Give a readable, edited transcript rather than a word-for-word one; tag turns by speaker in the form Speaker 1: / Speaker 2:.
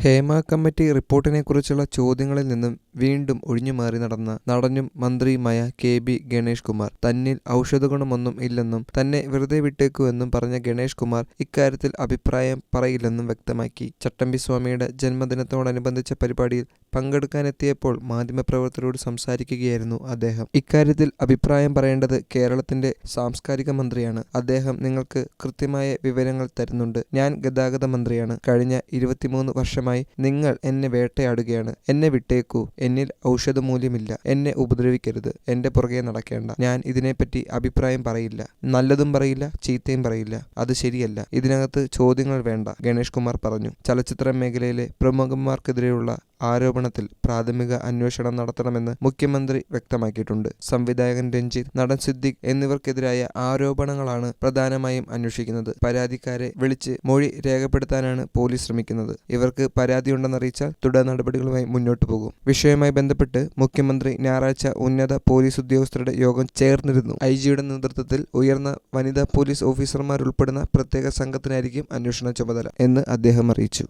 Speaker 1: Hema committee റിപ്പോർട്ടിനെക്കുറിച്ചുള്ള ചോദ്യങ്ങളിൽ നിന്നും വീണ്ടും ഒഴിഞ്ഞുമാറി നടന്ന നടനും മന്ത്രിയുമായ KB ഗണേഷ് കുമാർ തന്നിൽ ഔഷധഗുണമൊന്നും ഇല്ലെന്നും തന്നെ വെറുതെ വിട്ടേക്കുവെന്നും പറഞ്ഞ ഗണേഷ് കുമാർ ഇക്കാര്യത്തിൽ അഭിപ്രായം പറയില്ലെന്നും വ്യക്തമാക്കി. ചട്ടമ്പിസ്വാമിയുടെ ജന്മദിനത്തോടനുബന്ധിച്ച പരിപാടിയിൽ പങ്കെടുക്കാനെത്തിയപ്പോൾ മാധ്യമപ്രവർത്തകരോട് സംസാരിക്കുകയായിരുന്നു അദ്ദേഹം. ഇക്കാര്യത്തിൽ അഭിപ്രായം പറയേണ്ടത് കേരളത്തിന്റെ സാംസ്കാരിക മന്ത്രിയാണ്. അദ്ദേഹം നിങ്ങൾക്ക് കൃത്യമായ വിവരങ്ങൾ തരുന്നുണ്ട്. ഞാൻ ഗതാഗത മന്ത്രിയാണ്. കഴിഞ്ഞ 23 വർഷമായി നിങ്ങൾ എന്നെ വേട്ടയാടുകയാണ്. എന്നെ വിട്ടേക്കൂ. എന്നിൽ ഔഷധമൂല്യമില്ല. എന്നെ ഉപദ്രവിക്കരുത്. എന്റെ പുറകെ നടക്കേണ്ട. ഞാൻ ഇതിനെപ്പറ്റി അഭിപ്രായം പറയില്ല. നല്ലതും പറയില്ല, ചീത്തയും പറയില്ല. അത് ശരിയല്ല. ഇതിനകത്ത് ചോദ്യങ്ങൾ വേണ്ട, ഗണേഷ് കുമാർ പറഞ്ഞു. ചലച്ചിത്ര മേഖലയിലെ പ്രമുഖന്മാർക്കെതിരെയുള്ള ആരോപണത്തിൽ പ്രാഥമിക അന്വേഷണം നടത്തണമെന്ന് മുഖ്യമന്ത്രി വ്യക്തമാക്കിയിട്ടുണ്ട്. സംവിധായകൻ രഞ്ജിത്ത്, നടൻ സിദ്ദിഖ് എന്നിവർക്കെതിരായ ആരോപണങ്ങളാണ് പ്രധാനമായും അന്വേഷിക്കുന്നത്. പരാതിക്കാരെ വിളിച്ച് മൊഴി രേഖപ്പെടുത്താനാണ് പോലീസ് ശ്രമിക്കുന്നത്. ഇവർക്ക് പരാതിയുണ്ടെന്നറിയിച്ചാൽ തുടർ നടപടികളുമായി മുന്നോട്ടു പോകും. വിഷയവുമായി ബന്ധപ്പെട്ട് മുഖ്യമന്ത്രി ഞായറാഴ്ച ഉന്നത പോലീസ് ഉദ്യോഗസ്ഥരുടെ യോഗം ചേർന്നിരുന്നു. IG-യുടെ നേതൃത്വത്തിൽ ഉയർന്ന വനിതാ പോലീസ് ഓഫീസർമാരുൾപ്പെടുന്ന പ്രത്യേക സംഘത്തിനായിരിക്കും അന്വേഷണ ചുമതല എന്ന് അദ്ദേഹം അറിയിച്ചു.